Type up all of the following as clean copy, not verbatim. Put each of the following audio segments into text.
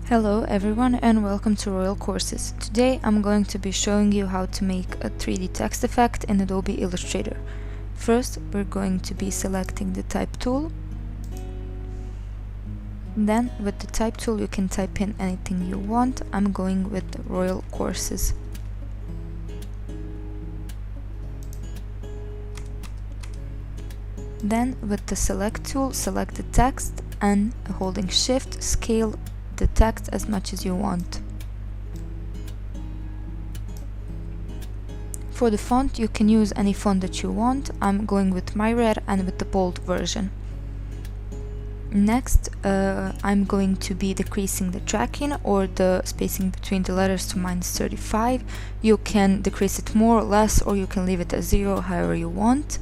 Hello everyone and welcome to Royal Courses. Today I'm going to be showing you how to make a 3D text effect in Adobe Illustrator. First we're going to be selecting the type tool. Then with the type tool you can type in anything you want. I'm going with Royal Courses. Then with the select tool, select the text and holding shift, scale the text as much as you want. For the font you can use any font that you want. I'm going with my red and with the bold version. Next I'm going to be decreasing the tracking or the spacing between the letters to -35. You can decrease it more or less, or you can leave it at 0, however you want.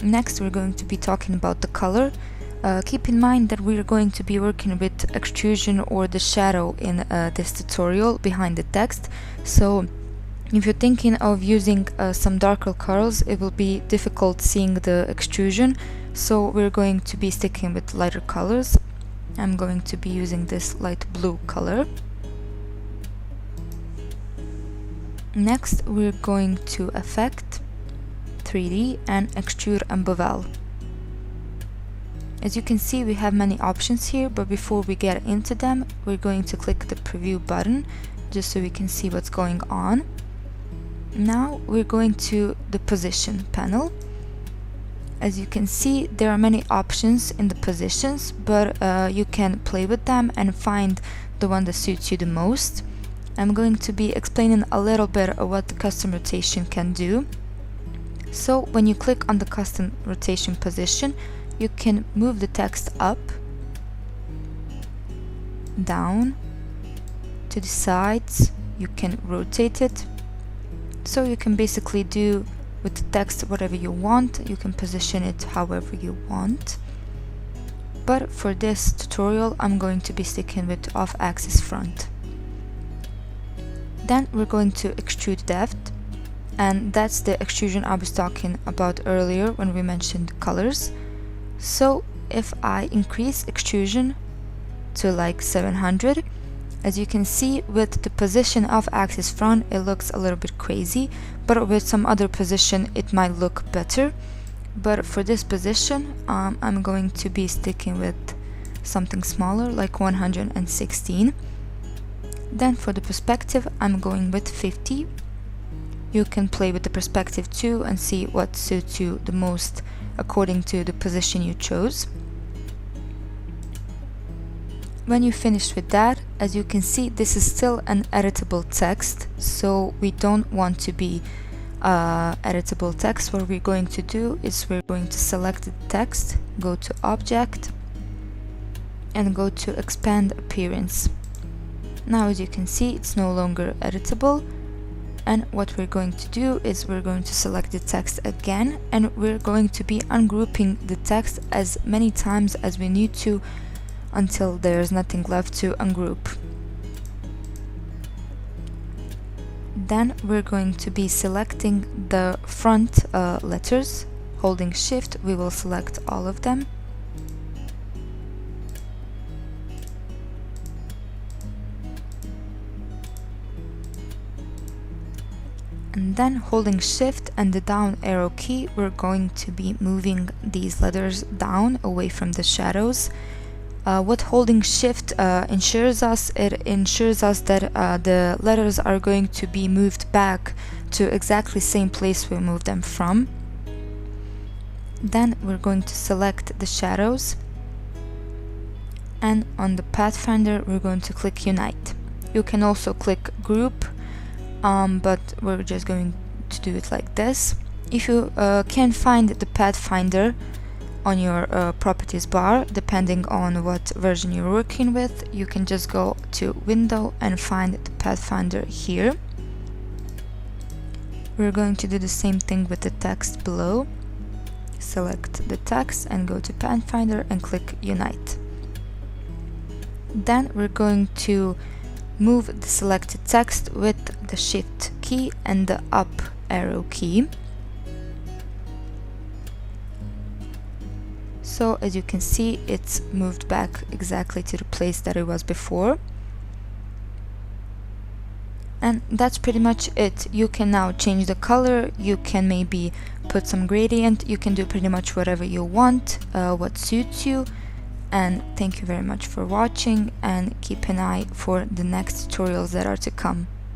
Next we're going to be talking about the color. Keep in mind that we're going to be working with extrusion or the shadow in this tutorial behind the text. So if you're thinking of using some darker colors, it will be difficult seeing the extrusion. So we're going to be sticking with lighter colors. I'm going to be using this light blue color. Next we're going to Effect, 3D and Extrude and Bevel. As you can see, we have many options here, but before we get into them, we're going to click the preview button just so we can see what's going on. Now we're going to the position panel. As you can see, there are many options in the positions, but you can play with them and find the one that suits you the most. I'm going to be explaining a little bit of what the custom rotation can do. So when you click on the custom rotation position, you can move the text up, down, to the sides. You can rotate it. So you can basically do with the text whatever you want. You can position it however you want. But for this tutorial I'm going to be sticking with off-axis front. Then we're going to extrude depth, and that's the extrusion I was talking about earlier when we mentioned colors. So if I increase extrusion to like 700, as you can see with the position of axis front it looks a little bit crazy, but with some other position it might look better. But for this position I'm going to be sticking with something smaller, like 116. Then for the perspective I'm going with 50. You can play with the perspective too and see what suits you the most according to the position you chose. When you finish with that, as you can see, this is still an editable text, so we don't want to be editable text. What we're going to do is we're going to select the text, go to Object and go to Expand Appearance. Now as you can see, it's no longer editable. And what we're going to do is we're going to select the text again, and we're going to be ungrouping the text as many times as we need to until there's nothing left to ungroup. Then we're going to be selecting the front letters. Holding shift we will select all of them. And then holding shift and the down arrow key, we're going to be moving these letters down away from the shadows. What holding shift ensures us that the letters are going to be moved back to exactly the same place we moved them from. Then we're going to select the shadows, and on the pathfinder we're going to click Unite. You can also click Group, but we're just going to do it like this. If you can't find the pathfinder on your properties bar, depending on what version you're working with, you can just go to Window and find the pathfinder here. We're going to do the same thing with the text below. Select the text and go to pathfinder and click Unite. Then we're going to move the selected text with the Shift key and the up arrow key. So as you can see, it's moved back exactly to the place that it was before. And that's pretty much it. You can now change the color, you can maybe put some gradient, you can do pretty much whatever you want, what suits you. And thank you very much for watching, and keep an eye for the next tutorials that are to come.